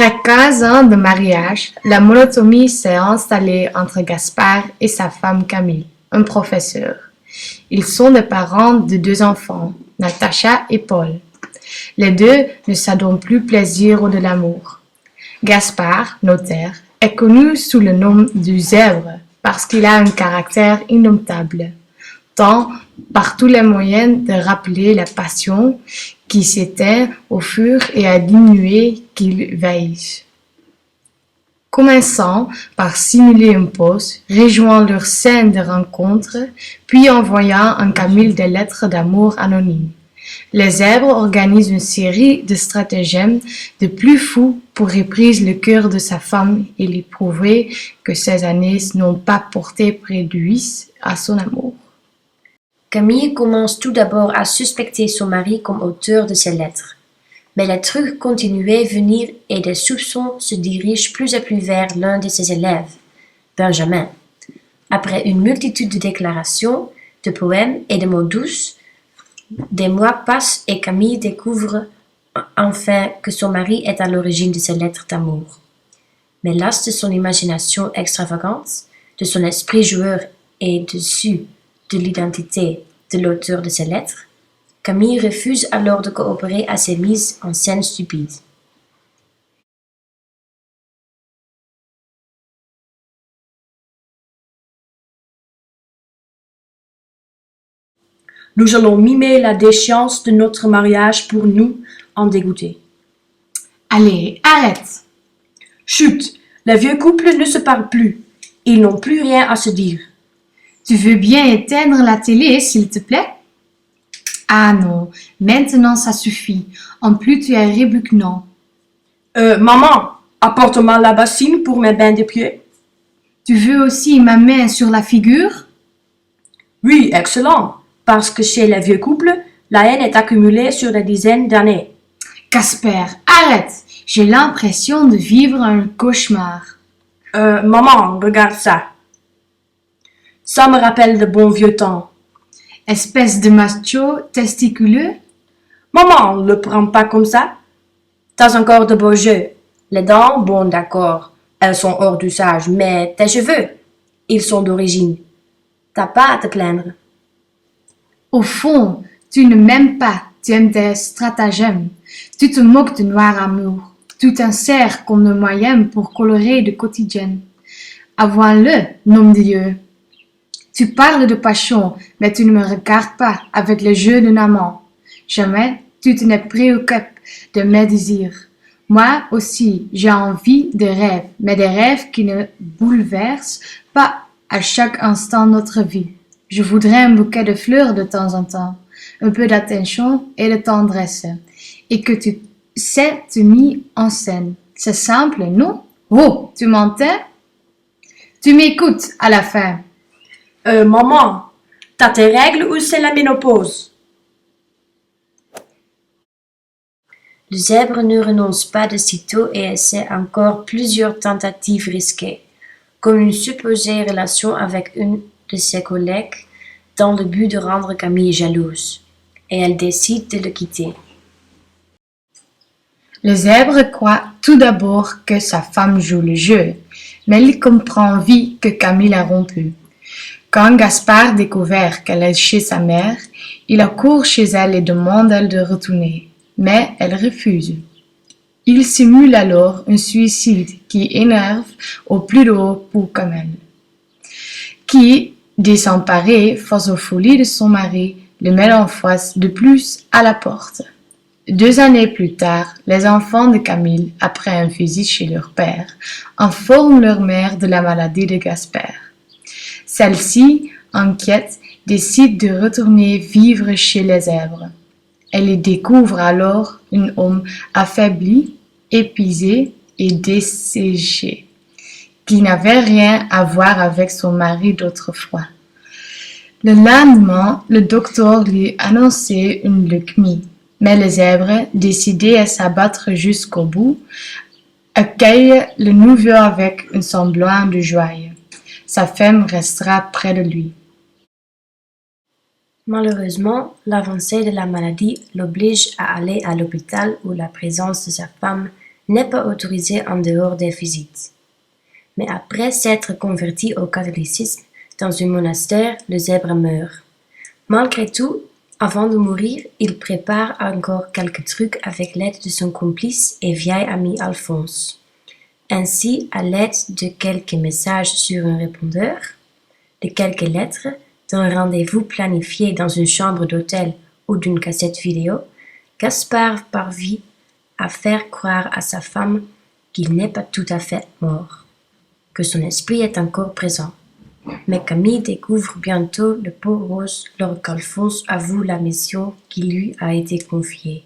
Après 15 ans de mariage, la monotomie s'est installée entre Gaspard et sa femme Camille, un professeur. Ils sont les parents de 2 enfants, Natacha et Paul. Les deux ne s'adonnent plus plaisir ou de l'amour. Gaspard, notaire, est connu sous le nom du zèbre parce qu'il a un caractère indomptable, tant par tous les moyens de rappeler la passion qui s'éteint au fur et à diminuer qu'il vieillisse. Commençant par simuler une pause, rejoignant leur scène de rencontre, puis envoyant à Camille des lettres d'amour anonymes. Les zèbres organisent une série de stratagèmes de plus fous pour reprendre le cœur de sa femme et lui prouver que ces années n'ont pas porté préjudice à son amour. Camille commence tout d'abord à suspecter son mari comme auteur de ces lettres. Mais les trucs continuaient à venir et des soupçons se dirigent plus et plus vers l'un de ses élèves, Benjamin. Après une multitude de déclarations, de poèmes et de mots douces, des mois passent et Camille découvre enfin que son mari est à l'origine de ces lettres d'amour. Mais las de son imagination extravagante, de son esprit joueur et déçu de l'identité de l'auteur de ces lettres, Camille refuse alors de coopérer à ces mises en scène stupides. Nous allons mimer la déchéance de notre mariage pour nous en dégoûter. Allez, arrête! Chut! Les vieux couples ne se parlent plus. Ils n'ont plus rien à se dire. Tu veux bien éteindre la télé, s'il te plaît? Ah non, maintenant ça suffit. En plus, tu es répugnant. Maman, apporte-moi la bassine pour mes bains de pieds. Tu veux aussi ma main sur la figure? Oui, excellent. Parce que chez les vieux couples, la haine est accumulée sur des dizaines d'années. Casper, arrête! J'ai l'impression de vivre un cauchemar. Maman, regarde ça. Ça me rappelle de bons vieux temps. Espèce de macho testiculeux? Maman, le prends pas comme ça. T'as encore de beaux jeux. Les dents, bon d'accord, elles sont hors d'usage, mais tes cheveux, ils sont d'origine. T'as pas à te plaindre. Au fond, tu ne m'aimes pas, tu aimes des stratagèmes. Tu te moques de noir amour. Tu t'insères comme le moyen pour colorer le quotidien. Avouons-le, nom de Dieu. Tu parles de passion, mais tu ne me regardes pas avec le jeu d'un amant. Jamais tu te ne préoccupes de mes désirs. Moi aussi, j'ai envie de rêves, mais des rêves qui ne bouleversent pas à chaque instant notre vie. Je voudrais un bouquet de fleurs de temps en temps, un peu d'attention et de tendresse, et que tu sais te mis en scène. C'est simple, non? Oh, tu m'entends? Tu m'écoutes à la fin. Maman, t'as tes règles ou c'est la ménopause? Le zèbre ne renonce pas de sitôt et essaie encore plusieurs tentatives risquées, comme une supposée relation avec une de ses collègues dans le but de rendre Camille jalouse, et elle décide de le quitter. Le zèbre croit tout d'abord que sa femme joue le jeu, mais il comprend vite que Camille a rompu. Quand Gaspard découvre qu'elle est chez sa mère, il accourt chez elle et demande à elle de retourner, mais elle refuse. Il simule alors un suicide qui énerve au plus haut pour Camille, qui, désemparée face aux folies de son mari, le met en face de plus à la porte. 2 années plus tard, les enfants de Camille, après un visite chez leur père, informent leur mère de la maladie de Gaspard. Celle-ci, inquiète, décide de retourner vivre chez les zèbres. Elle y découvre alors un homme affaibli, épuisé et desséché, qui n'avait rien à voir avec son mari d'autrefois. Le lendemain, le docteur lui annonçait une leucémie, mais les zèbres, décidés à s'abattre jusqu'au bout, accueillent le nouveau avec un semblant de joie. Sa femme restera près de lui. Malheureusement, l'avancée de la maladie l'oblige à aller à l'hôpital où la présence de sa femme n'est pas autorisé en dehors des visites. Mais après s'être converti au catholicisme dans un monastère, le zèbre meurt. Malgré tout, avant de mourir, il prépare encore quelques trucs avec l'aide de son complice et vieil ami Alphonse. Ainsi, à l'aide de quelques messages sur un répondeur, de quelques lettres, d'un rendez-vous planifié dans une chambre d'hôtel ou d'une cassette vidéo, Gaspard parvient à faire croire à sa femme qu'il n'est pas tout à fait mort, que son esprit est encore présent. Mais Camille découvre bientôt le pot rose lors qu'Alphonse avoue la mission qui lui a été confiée.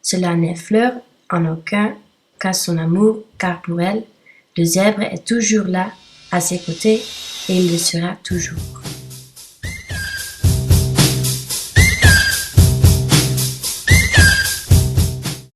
Cela n'effleure en aucun cas son amour, car pour elle, le zèbre est toujours là, à ses côtés, et il le sera toujours.